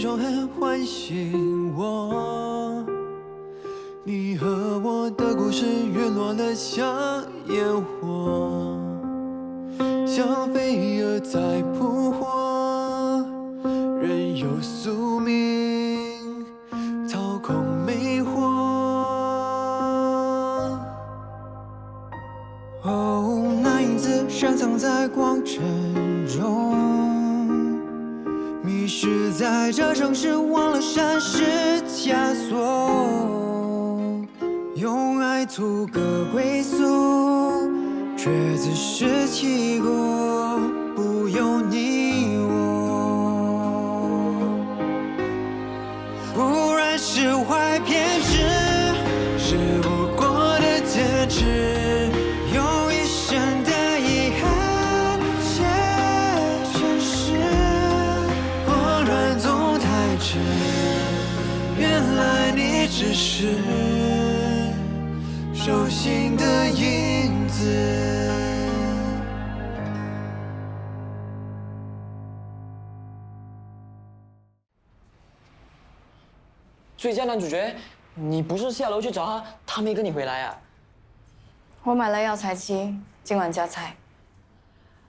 双痕唤醒我。你和我的故事陨落得像烟火，像飞蛾在扑火，任由宿命操控魅惑。哦，那影子深藏在光尘中，迷失在这城市，忘了山是枷锁，用爱图个归宿，却自食其果，不由你我。不然释怀偏执，是不过的坚持，用一生的遗憾写成诗。我乱总太迟，原来你只是手心的影子。最佳男主角，你不是下楼去找他，他没跟你回来啊？我买了药材鸡，今晚加菜。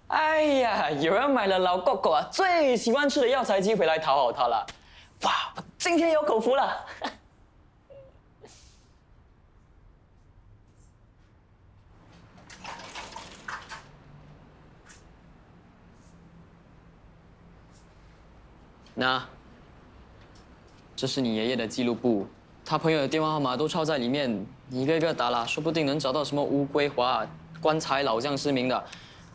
哎呀，有人买了老狗狗啊最喜欢吃的药材鸡回来讨好他了。哇，我今天有口福了。那，这是你爷爷的记录簿，他朋友的电话号码都抄在里面，你一个一个打了，说不定能找到什么乌龟华、棺材老将失明的。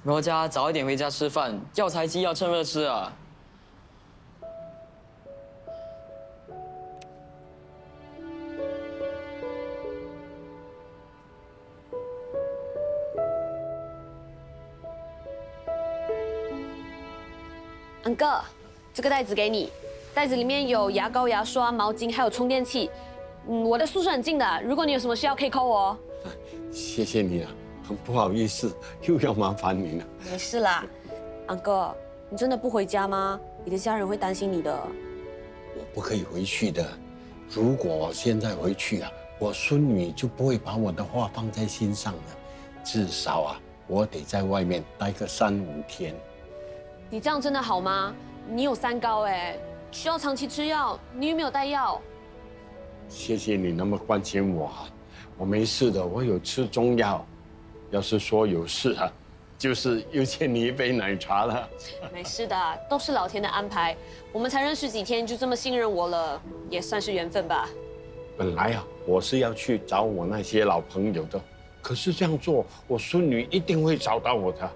罗家早一点回家吃饭，药材鸡要趁热吃啊。安哥，这个袋子给你，袋子里面有牙膏、牙刷、毛巾，还有充电器。我的宿舍很近的，如果你有什么需要可以 call 我哦。谢谢你啊，很不好意思，又要麻烦你了。没事啦，安哥，你真的不回家吗？你的家人会担心你的。我不可以回去的，如果我现在回去啊，我孙女就不会把我的话放在心上了。至少啊，我得在外面待个3、5天。你这样真的好吗？你有3高哎，需要长期吃药，你有没有带药？谢谢你那么关心我，我没事的，我有吃中药。要是说有事啊，就是又欠你一杯奶茶了。没事的，都是老天的安排。我们才认识几天就这么信任我了，也算是缘分吧。本来啊，我是要去找我那些老朋友的，可是这样做，我孙女一定会找到我的。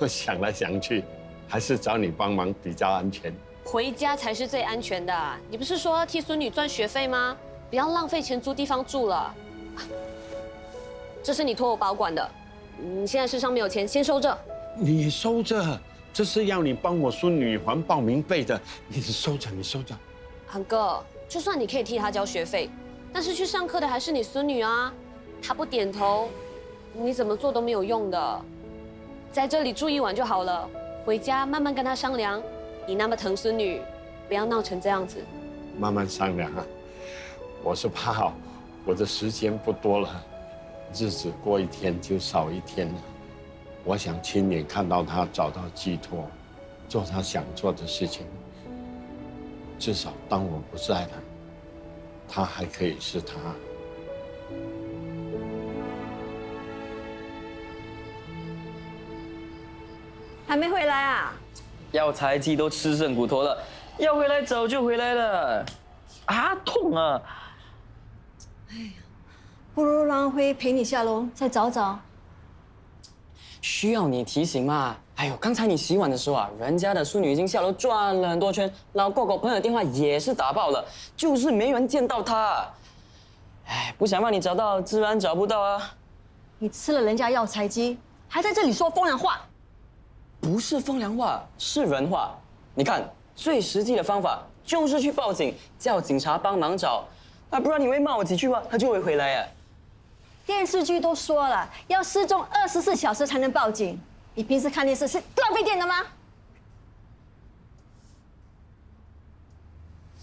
我想来想去，还是找你帮忙比较安全。回家才是最安全的。你不是说要替孙女赚学费吗？不要浪费钱租地方住了。这是你托我保管的，你现在身上没有钱，先收着。你收着，这是要你帮我孙女还报名费的，你收着，你收着。韩哥，就算你可以替她交学费，但是去上课的还是你孙女啊，她不点头，你怎么做都没有用的。在这里住1晚就好了，回家慢慢跟她商量。你那么疼孙女，不要闹成这样子。慢慢商量啊，我是怕我的时间不多了，日子过一天就少一天了。我想亲眼看到她找到寄托，做她想做的事情。至少当我不在了，她还可以是她。还没回来啊？药材鸡都吃剩骨头了，要回来早就回来了。啊，痛啊！不如让阿辉陪你下楼再找找。需要你提醒嘛？哎呦，刚才你洗碗的时候啊，人家的孙女已经下楼转了很多圈，老狗狗朋友的电话也是打爆了，就是没人见到她。哎，不想让你找到，自然找不到啊。你吃了人家药材鸡，还在这里说风凉话。不是风凉话，是人话。你看，最实际的方法就是去报警，叫警察帮忙找。啊，不然你会骂我几句话，他就会回来啊。电视剧都说了，要失踪24小时才能报警。你平时看电视是浪费电的吗？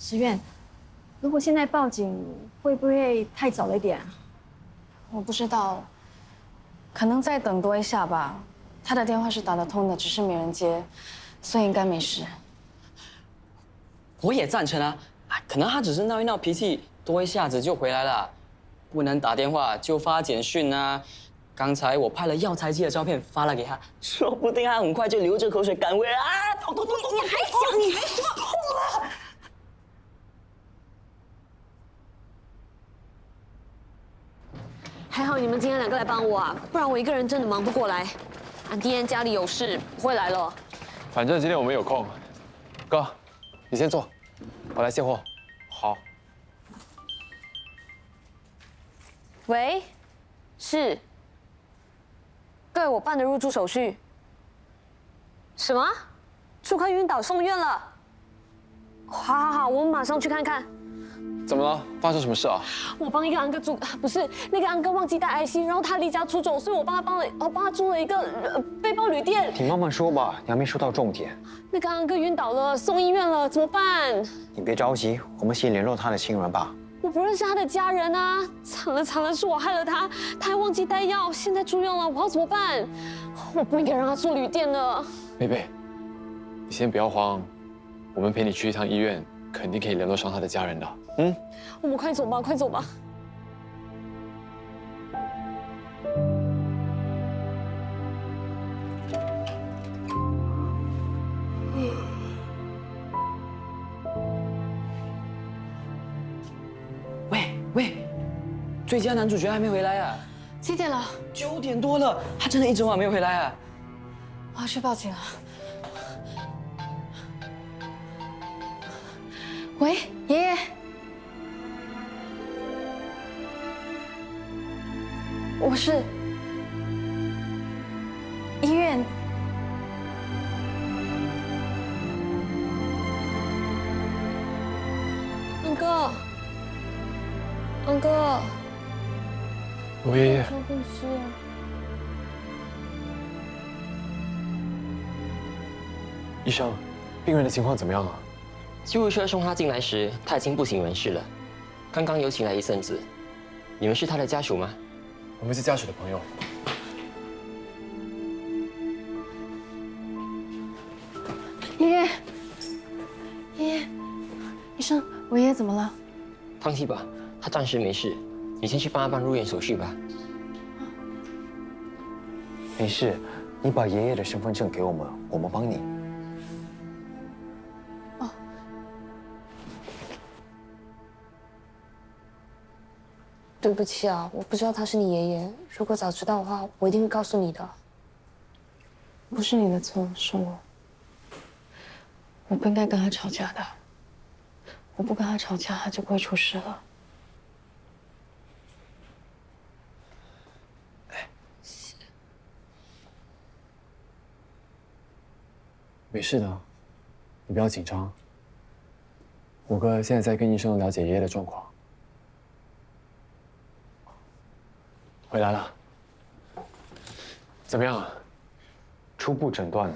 石院，如果现在报警，会不会太早了一点啊？我不知道，可能再等多一下吧。他的电话是打得通的，只是没人接，所以应该没事。我也赞成啊，可能他只是闹一闹脾气，多一下子就回来了。不能打电话就发简讯啊。刚才我拍了药材机的照片发了给他，说不定他很快就流着口水赶回来啊！痛！你还讲你还说痛了？还好你们今天2个来帮我啊，不然我一个人真的忙不过来。俺爹家里有事，不会来了。反正今天我们有空。哥，你先坐，我来卸货。好。喂，是。对，我办的入住手续。什么？住客晕倒送院了？好，我们马上去看看。怎么了？发生什么事啊？我帮一个安哥住，不是那个安哥忘记带 IC， 然后他离家出走，所以我帮他住了一个背包旅店。你慢慢说吧，你还没说到重点。那个安哥晕倒了，送医院了，怎么办？你别着急，我们先联络他的亲人吧。我不认识他的家人啊！惨了，是我害了他，他还忘记带药，现在住院了，我要怎么办？我不应该让他住旅店的。贝贝，你先不要慌，我们陪你去一趟医院，肯定可以联络上他的家人的。我们快走吧，快走吧。喂，最佳男主角还没回来啊？几点了9点多了，他真的一整晚没有回来啊？我要去报警了。喂，爷爷。我是医院。安哥，我爷爷。怎么回事啊？医生，病人的情况怎么样啊？救护车送他进来时，他已经不省人事了。刚刚有请来医生子，你们是他的家属吗？我们是家属的朋友。爷爷，医生，我爷爷怎么了？放心吧，他暂时没事。你先去帮他办入院手续吧。没事，你把爷爷的身份证给我们，我们帮你。对不起啊，我不知道他是你爷爷。如果早知道的话，我一定会告诉你的。不是你的错，是我。我不应该跟他吵架的。我不跟他吵架，他就不会出事了。没事的，你不要紧张。我哥现在在跟医生了解爷爷的状况。回来了，怎么样啊？初步诊断，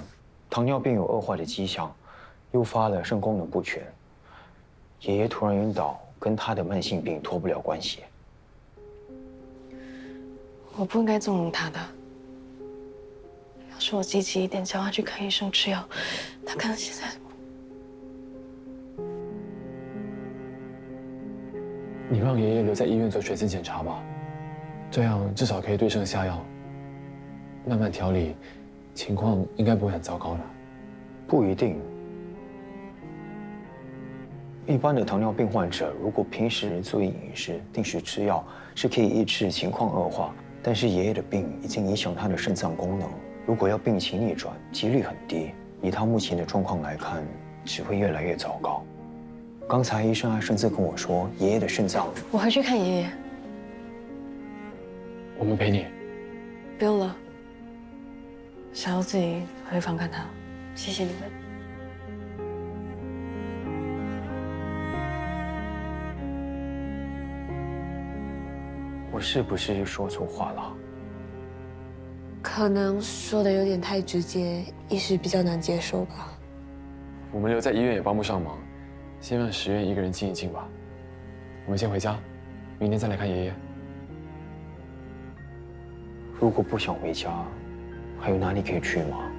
糖尿病有恶化的迹象，诱发了肾功能不全。爷爷突然晕倒，跟他的慢性病脱不了关系。我不应该纵容他的。要是我积极一点，叫他去看医生吃药，他可能现在……你让爷爷留在医院做全身检查吧，这样至少可以对症下药，慢慢调理，情况应该不会很糟糕的。不一定。一般的糖尿病患者，如果平时注意饮食、定时吃药，是可以抑制情况恶化。但是爷爷的病已经影响他的肾脏功能，如果要病情逆转，几率很低。以他目前的状况来看，只会越来越糟糕。刚才医生还甚至跟我说，爷爷的肾脏……我回去看爷爷。我们陪你。不用了，想要自己回房看他。谢谢你们。我是不是说错话了？可能说的有点太直接，一时比较难接受吧。我们留在医院也帮不上忙，先让石院一个人静一静吧。我们先回家，明天再来看爷爷。如果不想回家，还有哪里可以去吗？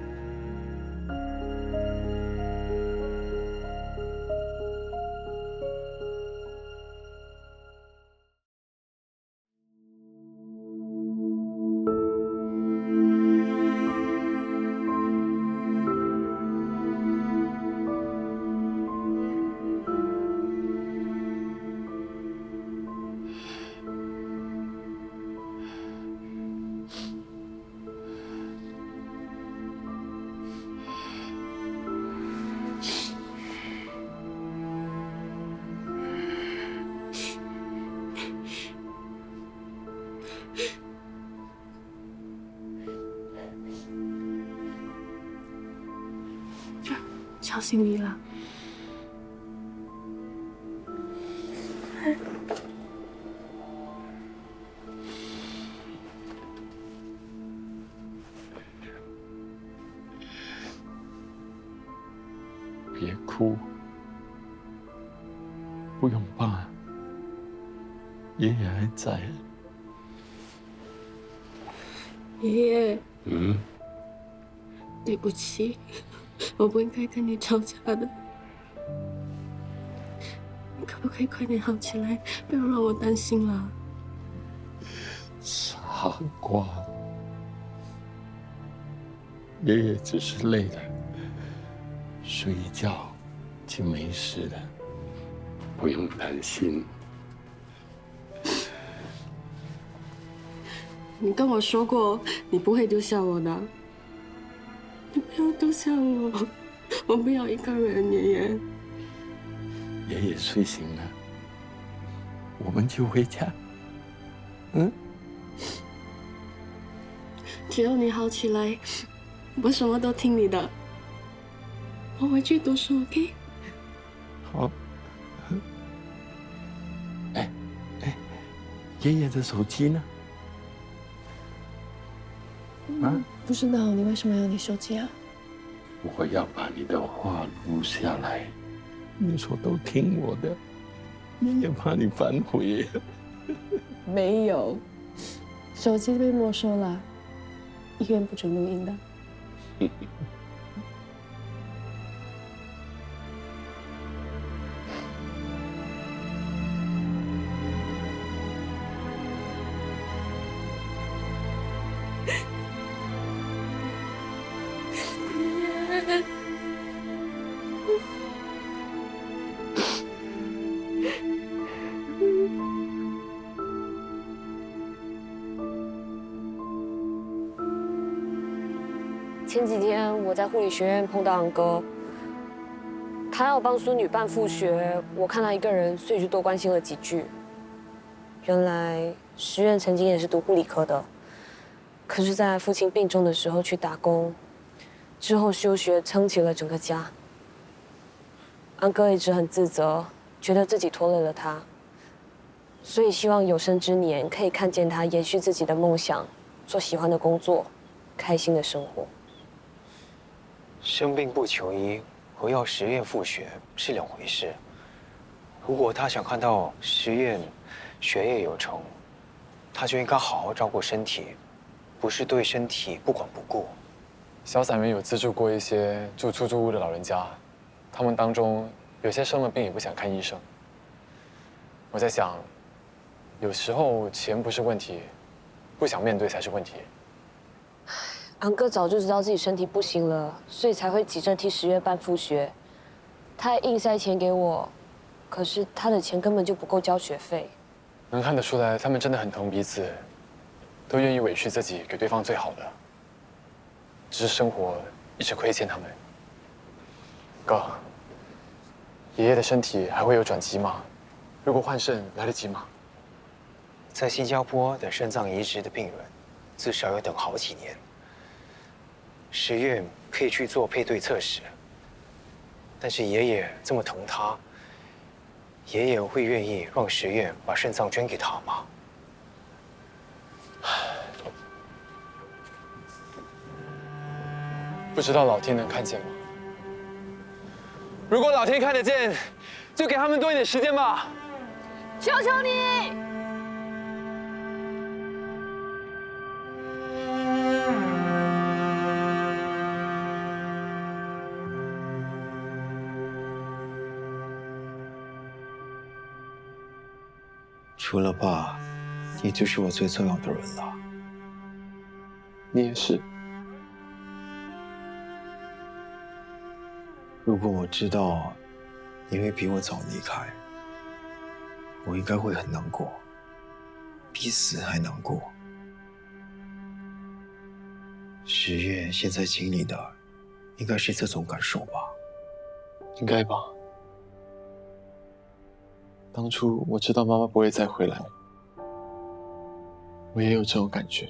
小心你了。别哭，不用怕，爷爷还在。爷爷，嗯，对不起，我不应该跟你吵架的。你可不可以快点好起来，不要让我担心了。傻瓜，爷爷只是累了，睡一觉就没事了，不用担心。你跟我说过，你不会丢下我的。你不要丢下我，我不要一个人，爷爷。爷爷睡醒了，我们就回家。嗯。只要你好起来，我什么都听你的。我回去读书 ，OK？ 好。哎，爷爷的手机呢？啊？不知道你为什么要你手机啊？我要把你的话录下来，你说都听我的，你也怕你反悔。没有，手机被没收了，医院不准录音的。前几天我在护理学院碰到昂哥，他要帮孙女办复学，我看他一个人，所以就多关心了几句。原来石院曾经也是读护理科的，可是在父亲病重的时候去打工，之后休学撑起了整个家。昂哥一直很自责，觉得自己拖累了他，所以希望有生之年可以看见他延续自己的梦想，做喜欢的工作，开心的生活。生病不求医和要实验复学是两回事。如果他想看到实验学业有成，他就应该好好照顾身体，不是对身体不管不顾。小散员有资助过一些住出租屋的老人家，他们当中有些生了病也不想看医生。我在想，有时候钱不是问题，不想面对才是问题。昂哥早就知道自己身体不行了，所以才会急着替十月办复学。他还硬塞钱给我，可是他的钱根本就不够交学费。能看得出来，他们真的很疼彼此，都愿意委屈自己给对方最好的。只是生活一直亏欠他们。哥，爷爷的身体还会有转机吗？如果换肾来得及吗？在新加坡等肾脏移植的病人，至少要等好几年。实验可以去做配对测试，但是爷爷这么疼他，爷爷会愿意让实验把肾脏捐给他吗？不知道老天能看见吗？如果老天看得见，就给他们多一点时间吧。求求你！除了爸，你就是我最重要的人了。你也是。如果我知道你会比我早离开，我应该会很难过，比死还难过。10月现在经历的，应该是这种感受吧？应该吧。当初我知道妈妈不会再回来，我也有这种感觉，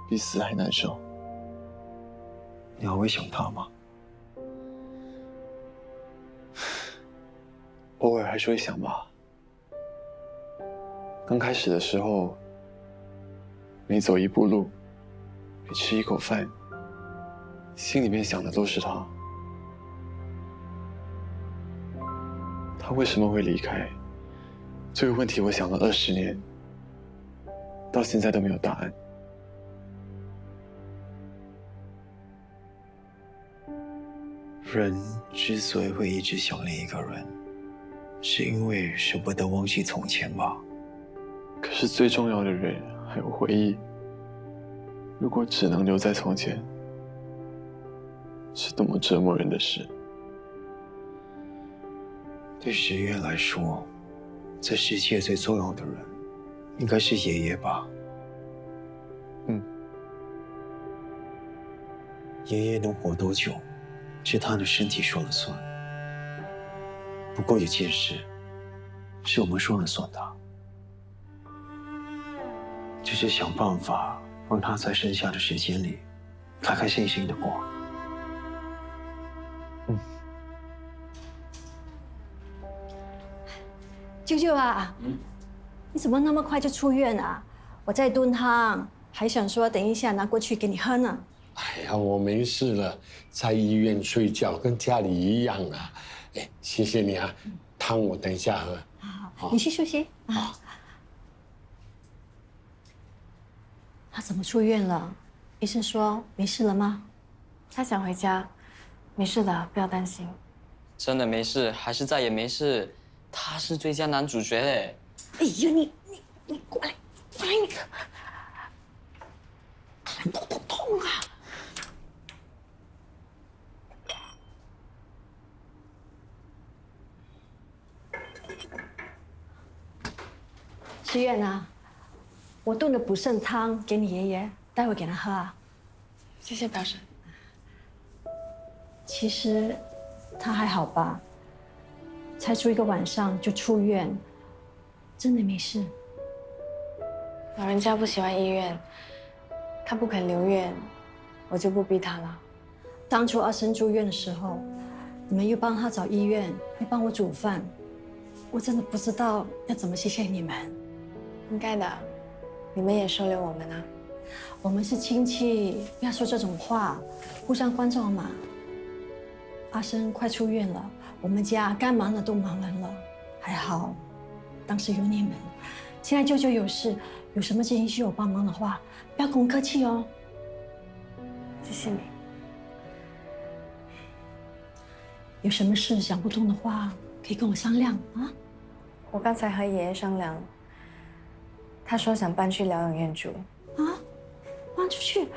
比死还难受。你还会想他吗？偶尔还是会想吧。刚开始的时候，每走一步路，每吃一口饭，心里面想的都是他。他为什么会离开？这个问题我想了20年，到现在都没有答案。人之所以会一直想另一个人，是因为舍不得忘记从前吧？可是最重要的人还有回忆，如果只能留在从前，是多么折磨人的事。对10月来说，这世界最重要的人，应该是爷爷吧？爷爷能活多久，是他的身体说了算。不过有件事，是我们说了算的，就是想办法让他在剩下的时间里，开开心心的过。舅舅啊，你怎么那么快就出院啊？我在炖汤，还想说等一下拿过去给你喝呢。哎呀，我没事了，在医院睡觉跟家里一样啊。哎，谢谢你啊，汤我等一下喝。好，你去休息。好。他怎么出院了？医生说没事了吗？他想回家，没事的，不要担心。真的没事，还是再也没事？他是最佳男主角嘞！哎呀，你过来，过来你，痛啊！诗苑啊，我炖了补肾汤给你爷爷，待会给他喝啊。谢谢表婶。其实他还好吧，才住1个晚上就出院，真的没事。老人家不喜欢医院，他不肯留院，我就不逼他了。当初阿生住院的时候，你们又帮他找医院，又帮我煮饭，我真的不知道要怎么谢谢你们。应该的，你们也收留我们啊。我们是亲戚，不要说这种话，互相关照嘛。阿生快出院了，我们家该忙的都忙完了，还好，当时有你们。现在舅舅有事，有什么建议需要我帮忙的话，不要跟我客气哦。谢谢你。有什么事想不通的话，可以跟我商量啊。我刚才和爷爷商量，他说想搬去疗养院住。啊？搬出去？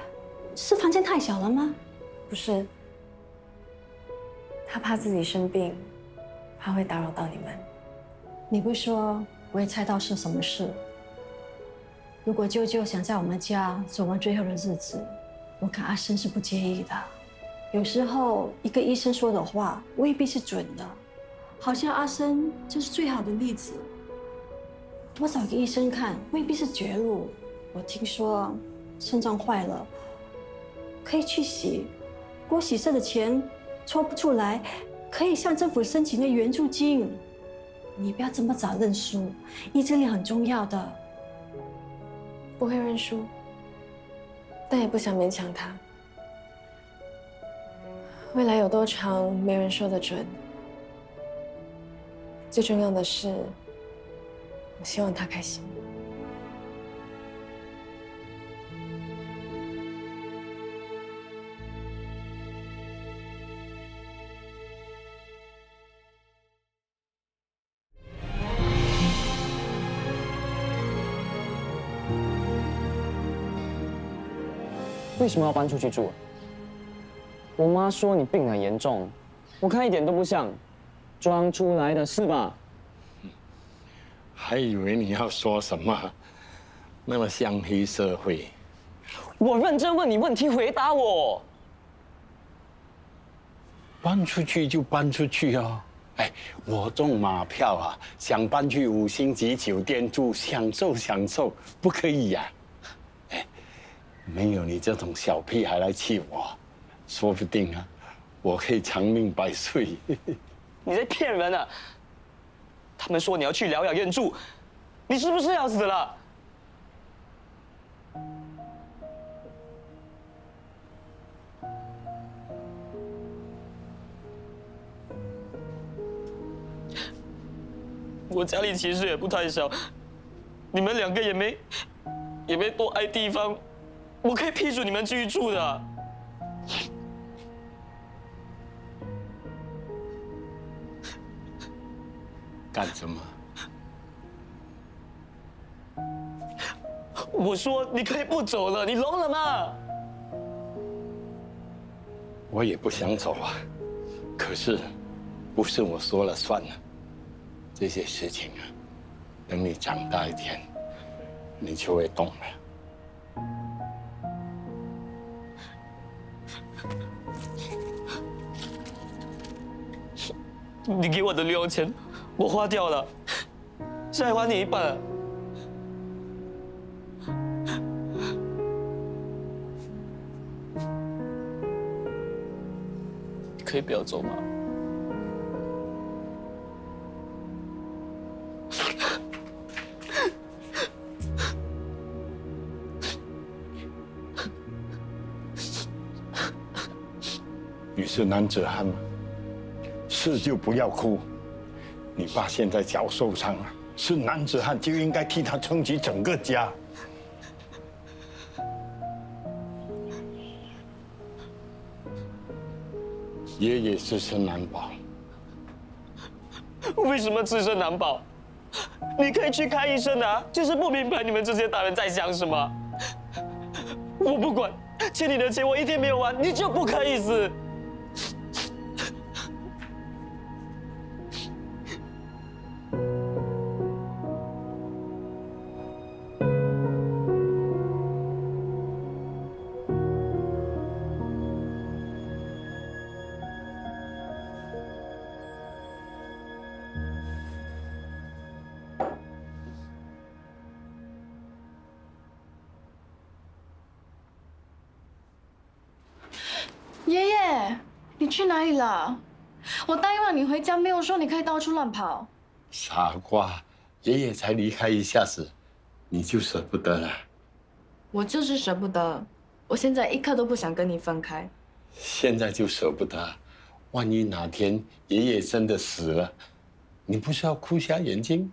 是房间太小了吗？不是，他怕自己生病，怕会打扰到你们。你不说，我也猜到是什么事。如果舅舅想在我们家走完最后的日子，我看阿生是不介意的。有时候一个医生说的话未必是准的，好像阿生就是最好的例子。我找个医生看，未必是绝路。我听说肾脏坏了，可以去洗，不过洗肾的钱抽不出来，可以向政府申请个援助金。你不要这么早认输，意志力很重要的。不会认输，但也不想勉强他。未来有多长，没人说得准。最重要的是，我希望他开心。为什么要搬出去住？我妈说你病很严重，我看一点都不像装出来的，是吧？还以为你要说什么，那么像黑社会。我认真问你问题，回答我。搬出去就搬出去哦。哎，我中马票啊，想搬去5星级酒店住，享受享受，不可以呀、哎，没有你这种小屁孩来气我，说不定啊，我可以长命百岁。你在骗人啊！他们说你要去疗养院住，你是不是要死了？我家里其实也不太小，你们2个也没多爱地方，我可以批准你们继续住的。干什么？我说你可以不走了，你聋了吗？我也不想走啊，可是不是我说了算了。这些事情啊，等你长大一点，你就会懂了。你给我的零用钱，我花掉了，现在还你一半了。你可以不要走吗？你是男子汉吗？是就不要哭。你爸现在脚受伤了，是男子汉就应该替他撑起整个家。爷爷自身难保。为什么自身难保？你可以去看医生啊！就是不明白你们这些大人在想什么。我不管，欠你的钱我1天没有还，你就不可以死。爷爷，你去哪里了？我答应了你回家，没有说你可以到处乱跑。傻瓜，爷爷才离开一下子，你就舍不得了？我就是舍不得，我现在一刻都不想跟你分开。现在就舍不得，万一哪天爷爷真的死了，你不是要哭瞎眼睛？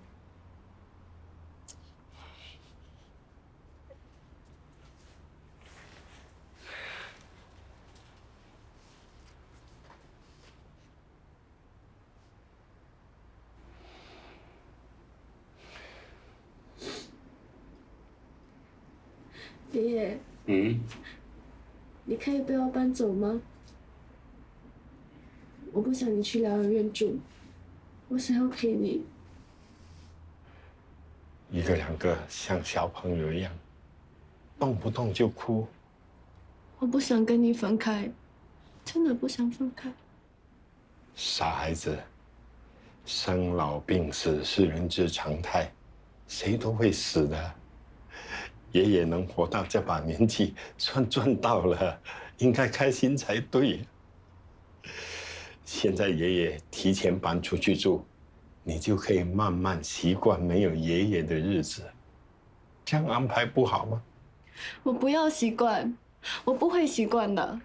爷爷，你可以不要搬走吗？我不想你去疗养院住，我想要陪你。1个2个像小朋友一样，动不动就哭。我不想跟你分开，真的不想分开。傻孩子，生老病死是人之常态，谁都会死的。爷爷能活到这把年纪，算赚到了，应该开心才对。现在爷爷提前搬出去住，你就可以慢慢习惯没有爷爷的日子。这样安排不好吗？我不要习惯，我不会习惯的。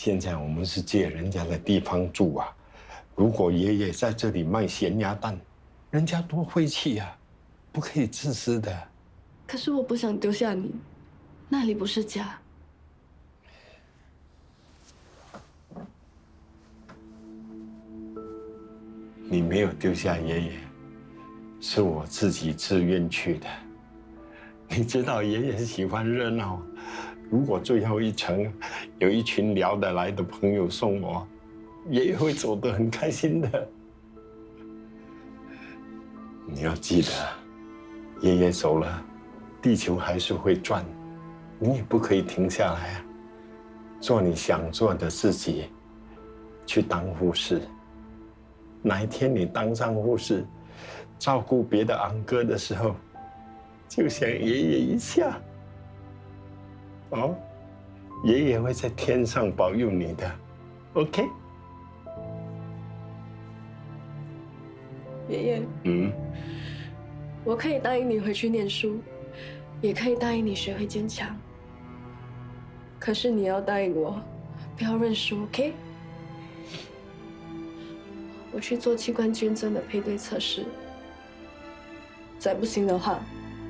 现在我们是借人家的地方住啊，如果爷爷在这里卖咸鸭蛋，人家多晦气啊，不可以自私的。可是我不想丢下你，那里不是家。你没有丢下爷爷，是我自己自愿去的。你知道爷爷喜欢热闹，如果最后一程有一群聊得来的朋友送我，爷爷会走得很开心的。你要记得，爷爷走了，地球还是会转，你也不可以停下来啊！做你想做的自己，去当护士。哪一天你当上护士，照顾别的昂哥的时候，就想爷爷一下。哦，爷爷会在天上保佑你的 ，OK？ 爷爷，我可以答应你回去念书，也可以答应你学会坚强。可是你要答应我，不要认输 ，OK？ 我去做器官捐赠的配对测试，再不行的话，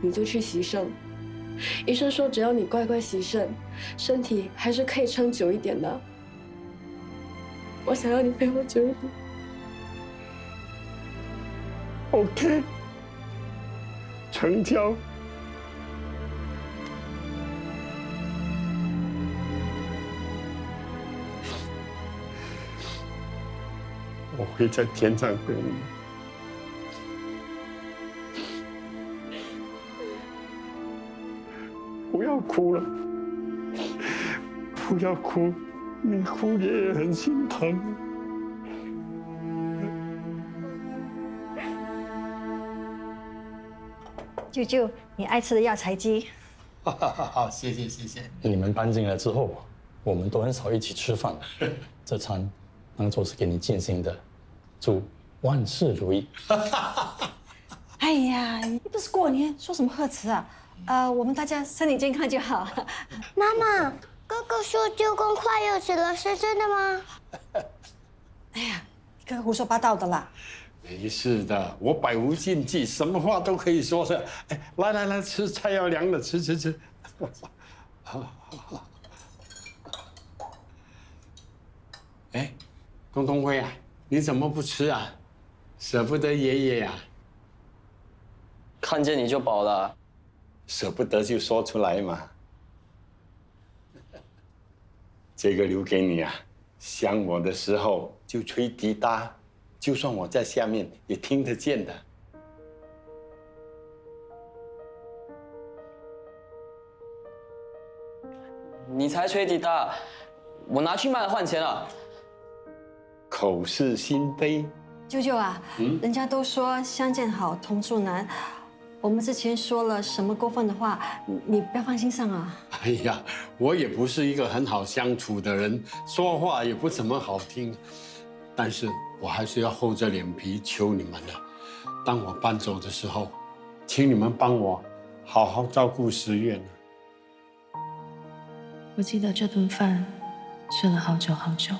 你就去洗肾。医生说，只要你乖乖洗肾，身体还是可以撑久一点的。我想要你陪我久一点。OK， 成交。我会在天上等你。不要哭了，不要哭，你哭爷爷很心疼。舅舅，你爱吃的药材鸡。好，谢谢谢谢。你们搬进来之后，我们都很少一起吃饭，这餐当做是给你尽心的，祝万事如意。哎呀，又不是过年，说什么贺词啊？我们大家身体健康就好。妈妈，哥哥说舅公快要死了，是真的吗？哎呀，哥哥胡说八道的啦。没事的，我百无禁忌，什么话都可以说的。哎，来，吃菜要凉的，吃。好。哎，东东辉啊，你怎么不吃啊？舍不得爷爷呀？看见你就饱了。舍不得就说出来嘛。这个留给你啊，想我的时候就吹滴答，就算我在下面也听得见的。你才吹滴答，我拿去卖了换钱了。口是心非。舅舅啊，人家都说相见好，同住难。我们之前说了什么过分的话，你不要放心上啊。哎呀，我也不是一个很好相处的人，说话也不怎么好听，但是我还是要厚着脸皮求你们的。当我搬走的时候，请你们帮我好好照顾石月。我记得这顿饭吃了好久好久，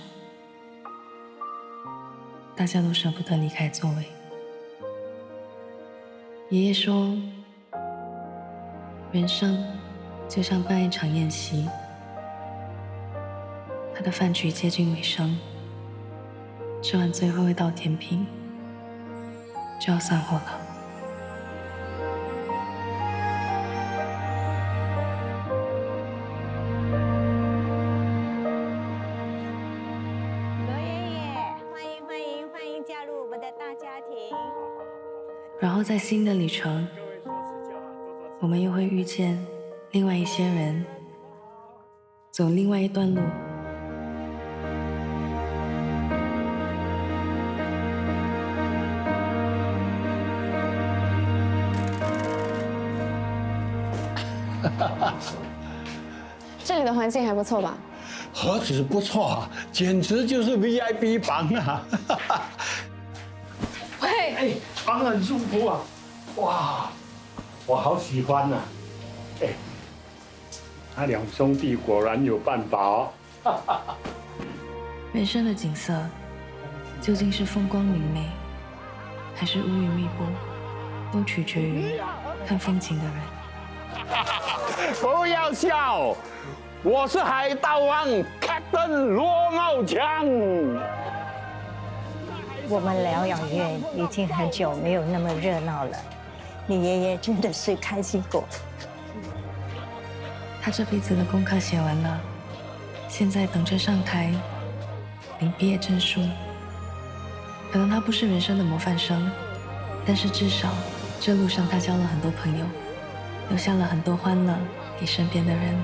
大家都舍不得离开座位。爷爷说，人生就像办一场宴席，他的饭局接近尾声，吃完最后一道甜品，就要散伙了。罗爷爷，欢迎加入我们的大家庭。然后在新的旅程，我们又会遇见另外一些人，走另外一段路。这里的环境还不错吧？何止不错啊，简直就是 VIP 房啊！喂，哎，床很舒服啊，哇，我好喜欢呐！哎，他两兄弟果然有办法哦。人生的景色究竟是风光明媚，还是乌云密布，都取决于看风景的人。不要笑，我是海盗王 Captain 罗茂强。我们疗养院已经很久没有那么热闹了，你爷爷真的是开心果。他这辈子的功课写完了，现在等着上台领毕业证书。可能他不是人生的模范生，但是至少这路上他交了很多朋友，留下了很多欢乐给身边的人。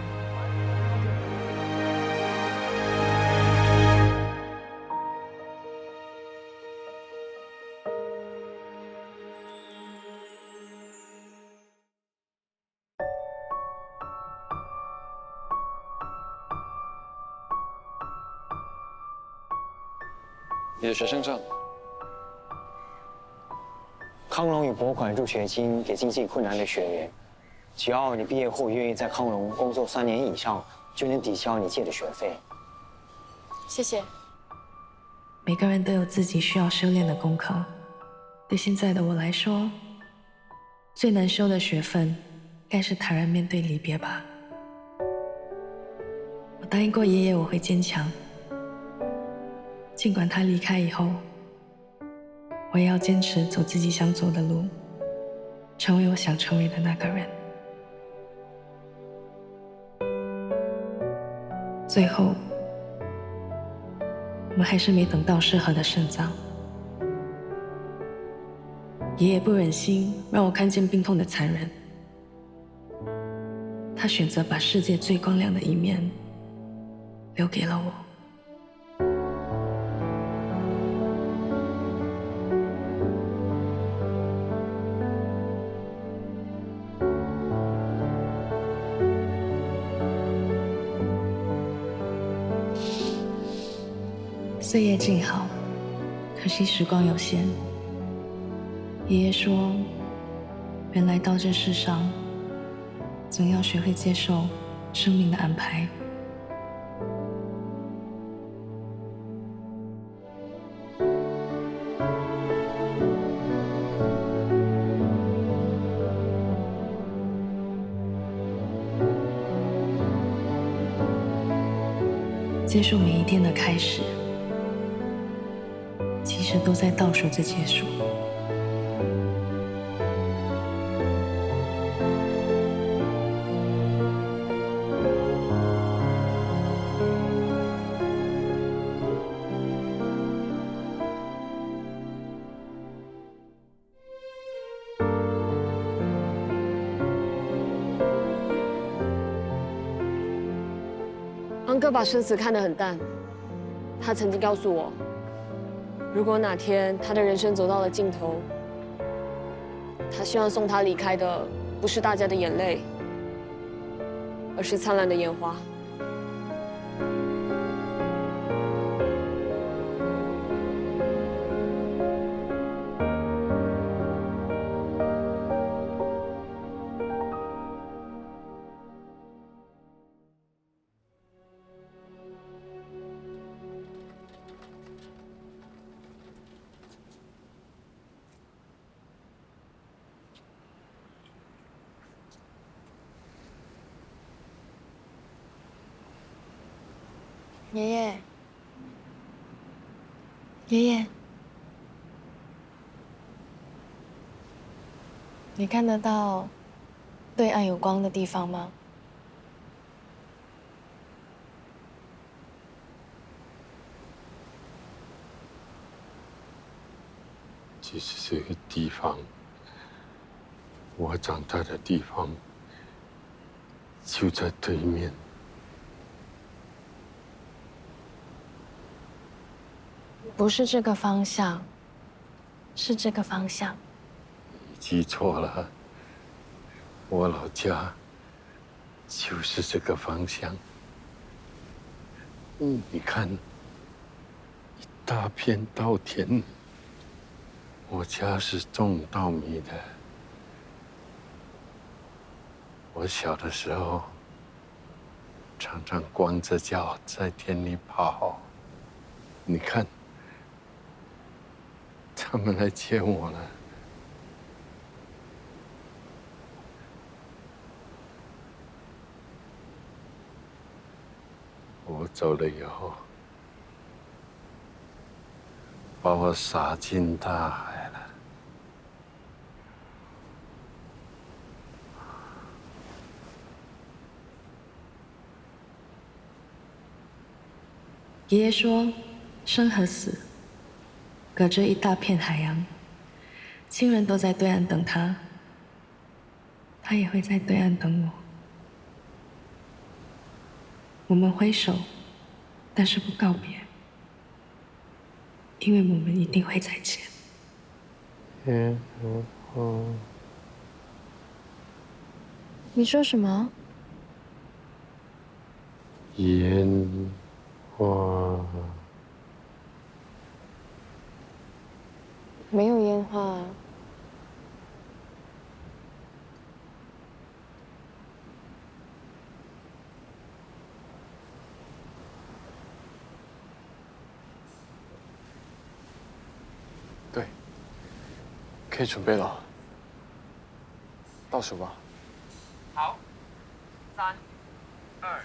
你的学生证。康荣有拨款助学金给经济困难的学员，只要你毕业后愿意在康荣工作3年以上，就能抵消你借的学费。谢谢。每个人都有自己需要修炼的功课，对现在的我来说，最难修的学分，该是坦然面对离别吧。我答应过爷爷我会坚强，尽管他离开以后，我也要坚持走自己想走的路，成为我想成为的那个人。最后，我们还是没等到适合的肾脏。爷爷不忍心让我看见病痛的残忍，他选择把世界最光亮的一面留给了我。岁月静好，可惜时光有限。爷爷说，人来到这世上，总要学会接受生命的安排。接受每一天的开始，其实都在倒数着结束。昂哥把生死看得很淡，他曾经告诉我，如果哪天他的人生走到了尽头，他希望送他离开的不是大家的眼泪，而是灿烂的烟花。爷爷，爷爷，你看得到对岸有光的地方吗？其实这个地方，我长大的地方，就在对面。不是这个方向，是这个方向。你记错了，我老家就是这个方向。你看，一大片稻田。我家是种稻米的。我小的时候，常常光着脚在田里跑。你看，他们来接我了。我走了以后，把我撒进大海了。爷爷说，生和死隔着一大片海洋，亲人都在对岸等他，他也会在对岸等我。我们挥手，但是不告别，因为我们一定会再见。你说什么？烟花。没有烟花啊。对，可以准备了，倒数吧。好，3、2、1。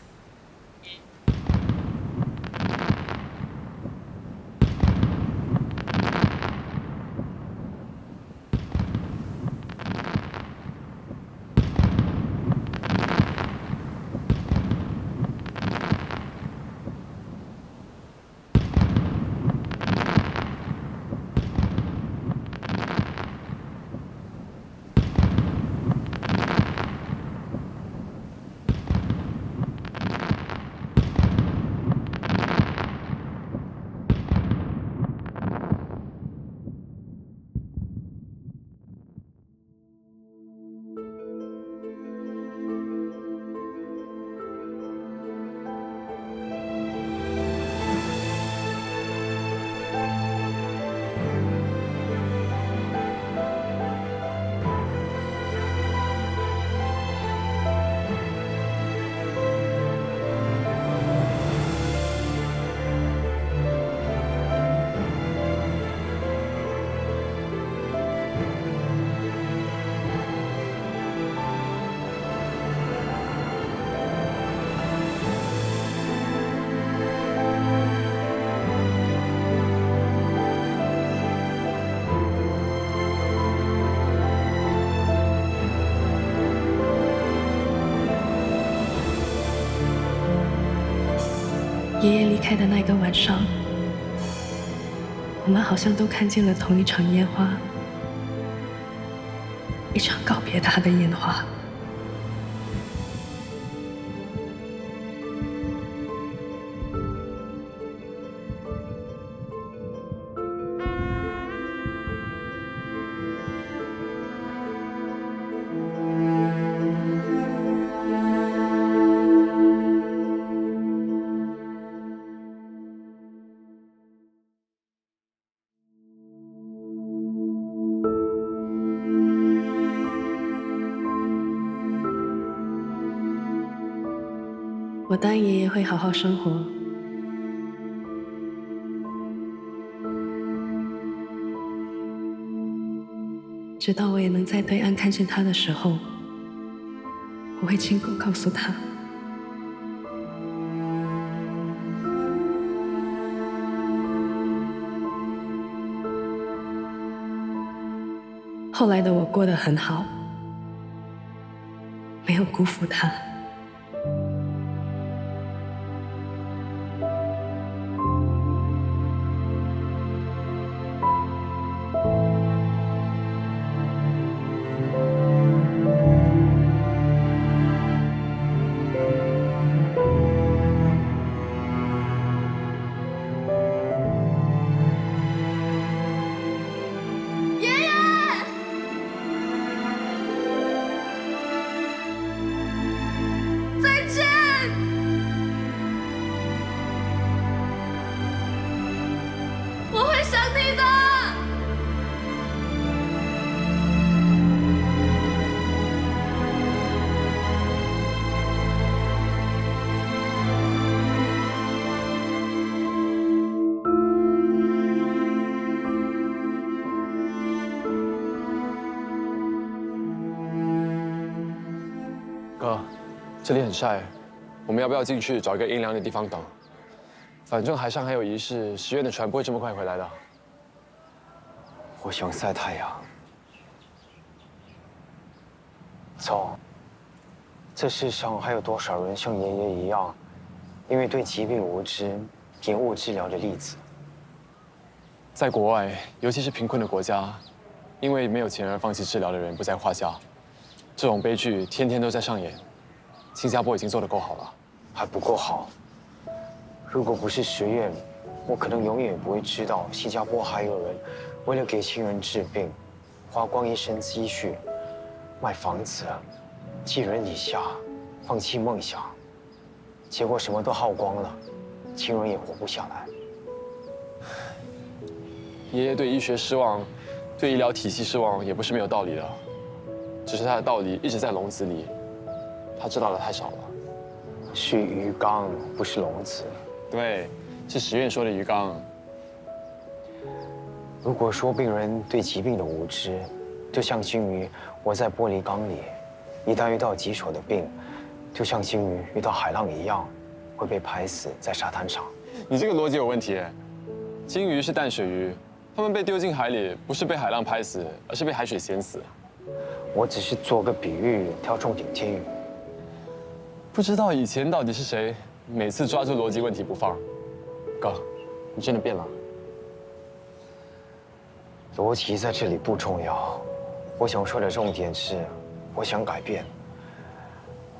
爷爷离开的那个晚上，我们好像都看见了同一场烟花，一场告别他的烟花。我答应爷爷会好好生活，直到我也能在对岸看见他的时候，我会亲口告诉他。后来的我过得很好，没有辜负他。这里很晒，我们要不要进去找一个阴凉的地方等？反正海上还有仪式，石院的船不会这么快回来的。我想晒太阳。走。这世上还有多少人像爷爷一样，因为对疾病无知，延误治疗的例子？在国外，尤其是贫困的国家，因为没有钱而放弃治疗的人不在话下。这种悲剧天天都在上演。新加坡已经做得够好了，还不够好。如果不是实验，我可能永远不会知道新加坡还有人为了给亲人治病，花光一生积蓄，卖房子，寄人篱下，放弃梦想，结果什么都耗光了，亲人也活不下来。爷爷对医学失望，对医疗体系失望，也不是没有道理的，只是他的道理一直在笼子里，他知道的太少了。是鱼缸，不是笼子。对，是实验说的鱼缸。如果说病人对疾病的无知，就像鲸鱼活在玻璃缸里，一旦遇到棘手的病，就像鲸鱼遇到海浪一样，会被拍死在沙滩上。你这个逻辑有问题。鲸鱼是淡水鱼，它们被丢进海里，不是被海浪拍死，而是被海水咸死。我只是做个比喻，挑重点接语。不知道以前到底是谁，每次抓住逻辑问题不放。哥，你真的变了。逻辑在这里不重要，我想说的重点是，我想改变，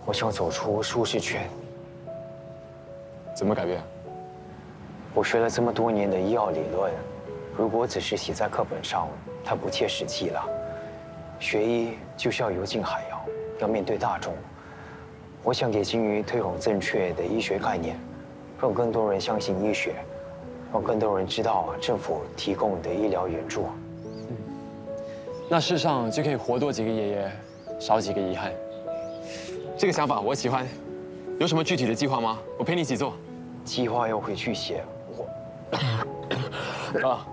我想走出舒适圈。怎么改变？我学了这么多年的医药理论，如果只是写在课本上，它不切实际了。学医就是要游进海洋，要面对大众。我想给鲸鱼推广正确的医学概念，让更多人相信医学，让更多人知道政府提供的医疗援助。那世上就可以活多几个爷爷，少几个遗憾。这个想法我喜欢。有什么具体的计划吗？我陪你一起做。计划要回去写。啊，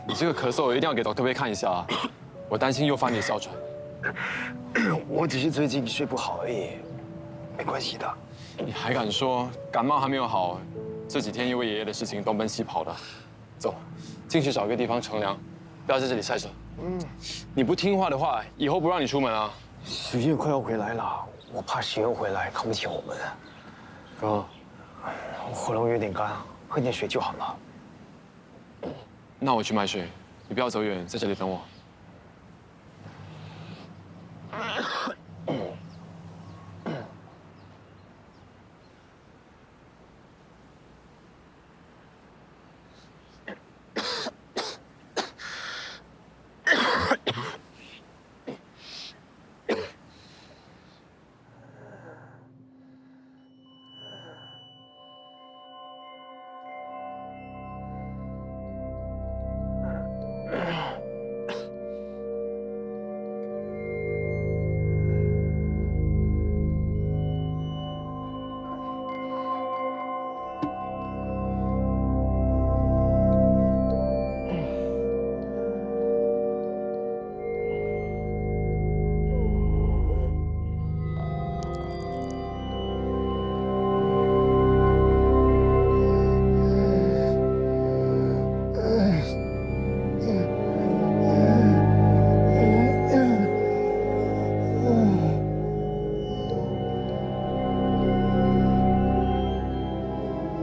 你这个咳嗽一定要给 Dr. 贝看一下啊！我担心又发你哮喘。我只是最近睡不好而已，没关系的。你还敢说感冒还没有好？这几天因为爷爷的事情东奔西跑的。走，进去找一个地方乘凉，不要在这里晒着。你不听话的话，以后不让你出门啊！实验快要回来了，我怕实验回来看不起我们。哥，我喉咙有点干，喝点水就好了。那我去买水，你不要走远，在这里等我。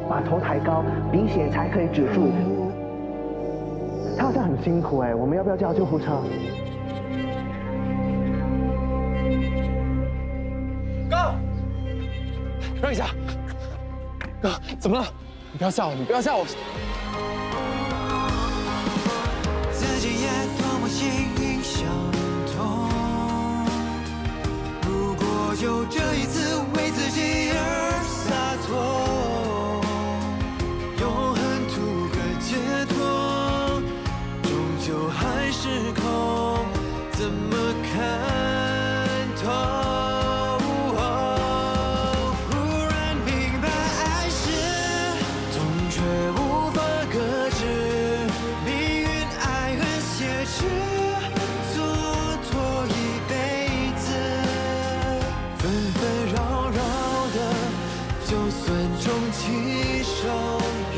把头抬高，鼻血才可以止住。他好像很辛苦哎，我们要不要叫救护车？哥，让一下。哥，怎么了？你不要吓我，你不要吓我。自己也多么心相通。如果就这一次为自己而洒脱。就还是空，怎么看透？忽然明白，爱是痛却无法克制，命运爱恨写诗，蹉跎一辈子，纷纷就算终其生，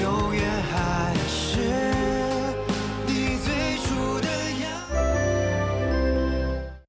永远还